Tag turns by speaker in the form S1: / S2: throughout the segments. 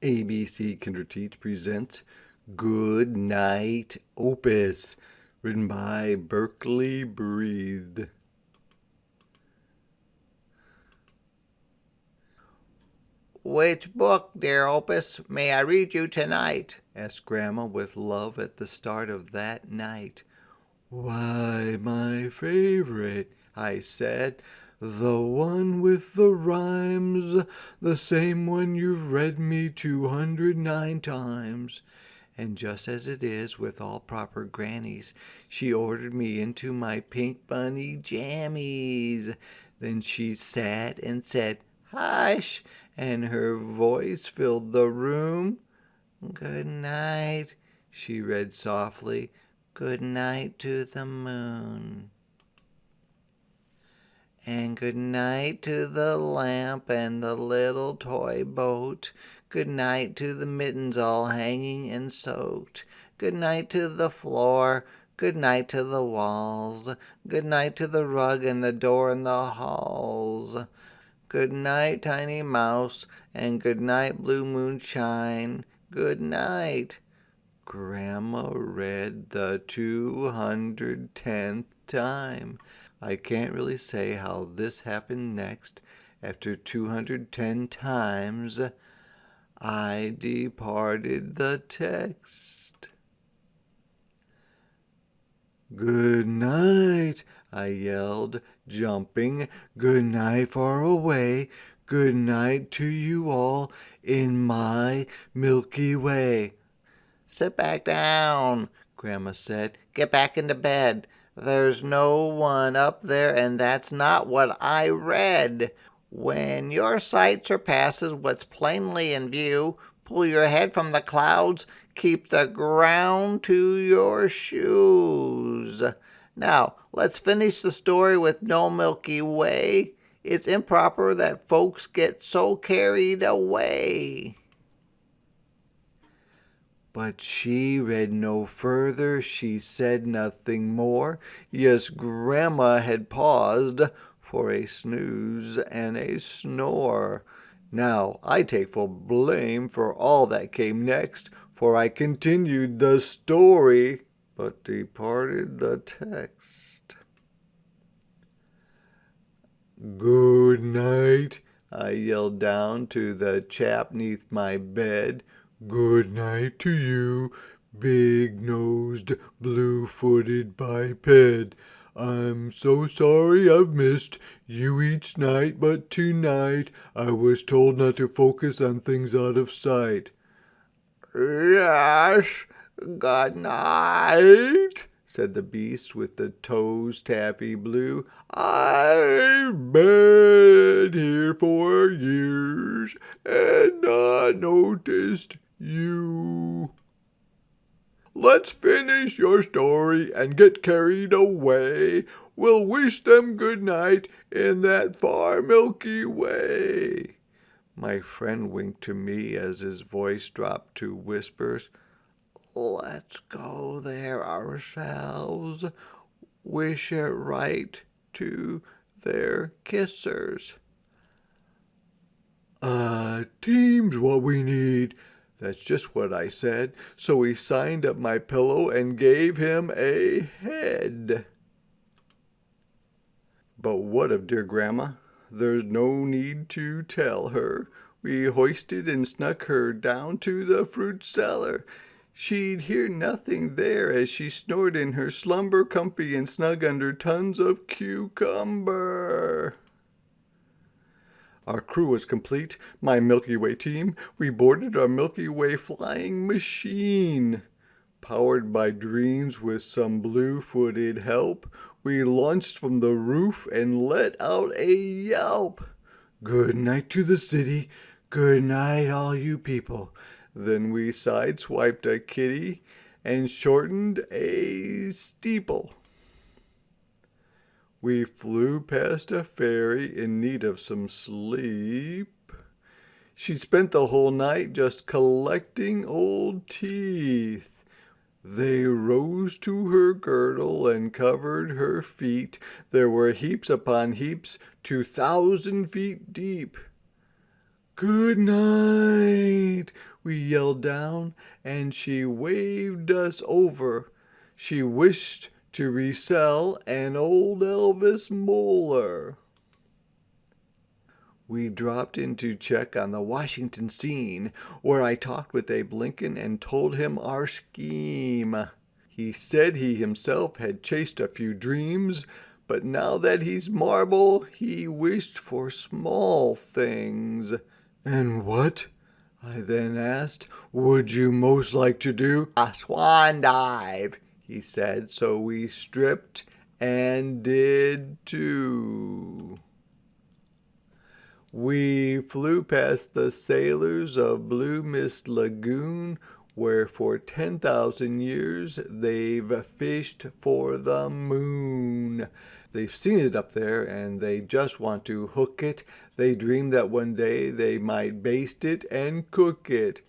S1: ABC Kinderteach presents Goodnight Opus, written by Berkeley Breathe.
S2: "Which book, dear Opus, may I read you tonight?" asked Grandma with love at the start of that night.
S1: "Why, my favorite," I said, "the one with the rhymes, the same one you've read me 209 times."
S2: And just as it is with all proper grannies, she ordered me into my pink bunny jammies. Then she sat and said, "Hush!" and her voice filled the room. "Good night," she read softly. "Good night to the moon. And good night to the lamp and the little toy boat. Good night to the mittens all hanging and soaked. Good night to the floor. Good night to the walls. Good night to the rug and the door and the halls. Good night, tiny mouse, and good night, blue moonshine. Good night." Grandma read the 210th time. I can't really say how this happened next. After 210 times, I departed the text.
S1: "Good night," I yelled, jumping. "Good night far away. Good night to you all in my Milky Way."
S2: "Sit back down," Grandma said. "Get back into bed. There's no one up there, and that's not what I read. When your sight surpasses what's plainly in view, pull your head from the clouds, keep the ground to your shoes. Now, let's finish the story with no Milky Way. It's improper that folks get so carried away."
S1: But she read no further, she said nothing more. Yes, Grandma had paused for a snooze and a snore. Now I take full blame for all that came next, for I continued the story, but departed the text. "Good night," I yelled down to the chap 'neath my bed. "Good night to you, big-nosed, blue-footed biped. I'm so sorry I've missed you each night, but tonight I was told not to focus on things out of sight."
S2: "Yes, good night," said the beast with the toes taffy blue.
S1: "I've been here for years and not noticed you. Let's finish your story and get carried away. We'll wish them good night in that far Milky Way." My friend winked to me as his voice dropped to whispers.
S2: "Let's go there ourselves. Wish it right to their kissers."
S1: Team's what we need." That's just what I said, so he signed up my pillow and gave him a head. But what of dear Grandma? There's no need to tell her. We hoisted and snuck her down to the fruit cellar. She'd hear nothing there as she snored in her slumber comfy and snug under tons of cucumber. Our crew was complete, my Milky Way team. We boarded our Milky Way flying machine. Powered by dreams with some blue-footed help, we launched from the roof and let out a yelp. "Good night to the city. Good night, all you people." Then we sideswiped a kitty and shortened a steeple. We flew past a fairy in need of some sleep. She spent the whole night just collecting old teeth. They rose to her girdle and covered her feet. There were heaps upon heaps, 2,000 feet deep. "Good night," we yelled down, and she waved us over. She wished to resell an old Elvis molar. We dropped in to check on the Washington scene, where I talked with Abe Lincoln and told him our scheme. He said he himself had chased a few dreams, but now that he's marble, he wished for small things. And what, I then asked, would you most like to do? A swan dive, he said, so we stripped and did too. We flew past the sailors of Blue Mist Lagoon, where for 10,000 years they've fished for the moon. They've seen it up there and they just want to hook it. They dream that one day they might baste it and cook it.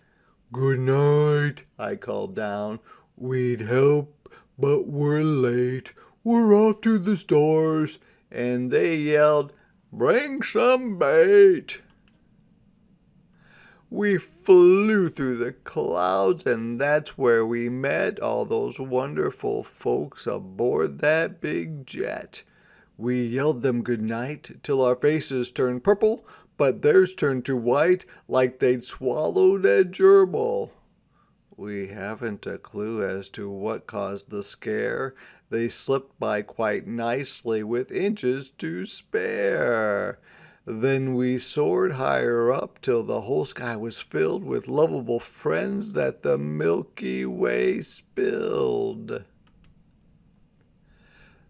S1: Good night, I called down. We'd help, but we're late. We're off to the stores. And they yelled, bring some bait. We flew through the clouds, and that's where we met all those wonderful folks aboard that big jet. We yelled them good night till our faces turned purple, but theirs turned to white like they'd swallowed a gerbil. We haven't a clue as to what caused the scare. They slipped by quite nicely with inches to spare. Then we soared higher up till the whole sky was filled with lovable friends that the Milky Way spilled.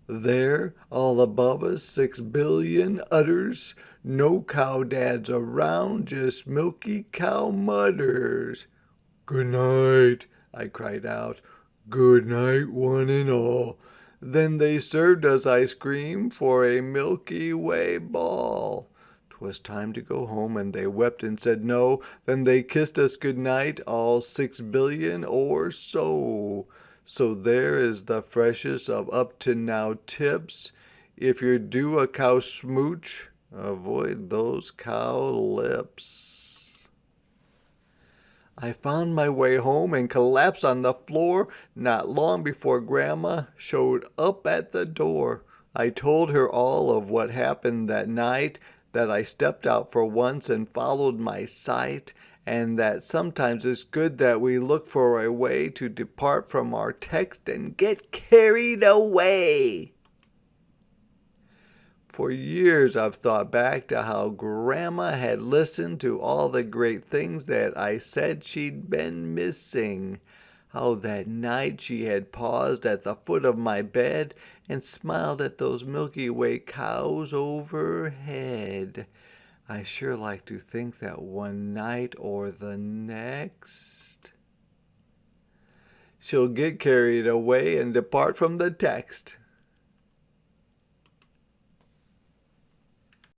S1: There, all above us, 6 billion udders, no cow dads around, just milky cow mudders. Good night, I cried out. Good night, one and all. Then they served us ice cream for a Milky Way ball. 'Twas time to go home, and they wept and said no. Then they kissed us good night, all 6 billion or so. So there is the freshest of up to now tips. If you're due a cow smooch, avoid those cow lips. I found my way home and collapsed on the floor not long before Grandma showed up at the door. I told her all of what happened that night, that I stepped out for once and followed my sight, and that sometimes it's good that we look for a way to depart from our text and get carried away. For years I've thought back to how Grandma had listened to all the great things that I said she'd been missing. How that night she had paused at the foot of my bed and smiled at those Milky Way cows overhead. I sure like to think that one night or the next she'll get carried away and depart from the text.